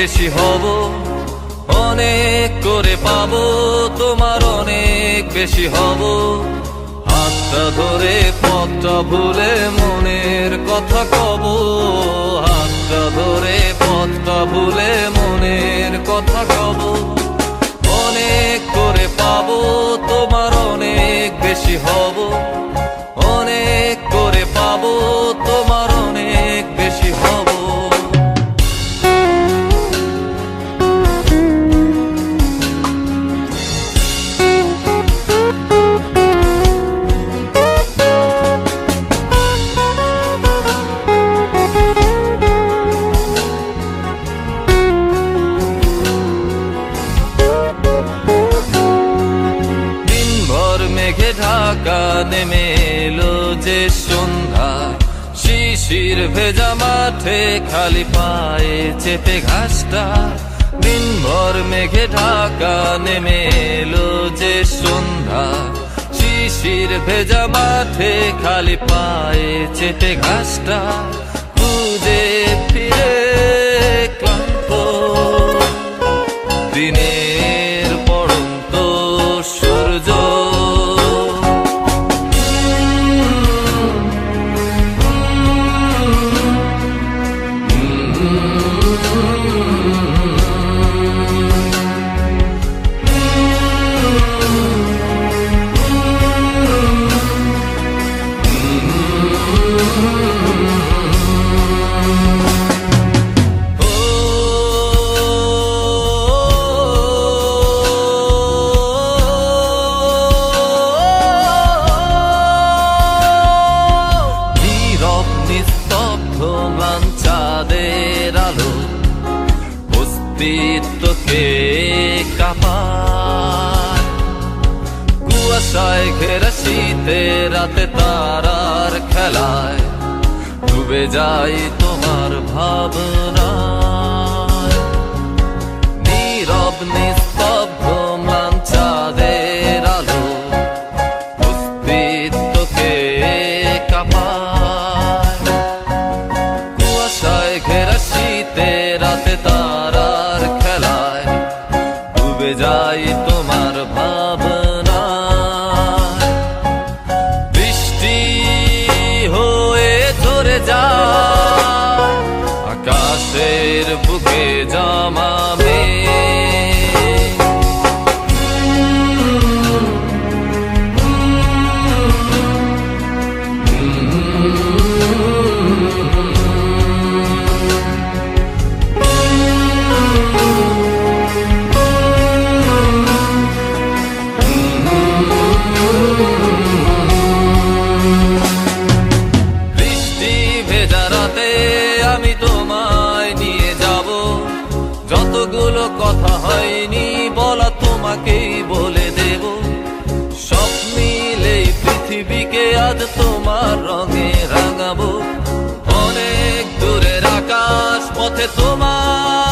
বেশি হব, অনেক করে পাবো, তোমার অনেক বেশি হব। হাতটা ধরে পথটা ভুলে মনের কথা কব, হাতটা ধরে পথটা ভুলে মনের কথা কব। অনেক করে পাবো, তোমার অনেক বেশি হব, অনেক করে পাবো, তোমার অনেক বেশি হব। মেঘে ঢাকা নেমে এলো যে সন্ধ্যা, শিশির ভেজা মাঠে খালি পায়ে চেপে ঘাসটা। দিনভর মেঘে ঢাকা নেমে এলো যে সন্ধ্যা, শিশির ভেজা মাঠে খালি পায়ে চেপে ঘাসটা। খুঁজে ফিরে ক্লান্ত দিনের পড়ন্ত সূর্য, চাঁদের আলো অস্তিত্বকে কাঁপায়। কুয়াশায় ঘেরা শীতে রাতে তারার খেলায় ডুবে যাই তোমার ভাবনায়। নীরব নিস্তব্ধ ম্লান চাঁদের আলো অস্তিত্বকে কাঁপায়। কুয়াশায় ঘেরা শীতে রাতে তারার খেলায় ডুবে যাই তোমার ভাবনায়। বৃষ্টি হয়ে ঝরে যায় আকাশের বুকে জমা মেঘ, আমি তোমায় নিয়ে যাব। যতগুলো কথা হয়নি বলা তোমাকেই বলে দেব। সব মিলেই পৃথিবীকে আজ তোমার রঙে রাঙাবো। অনেক দূরের আকাশ পথে তোমার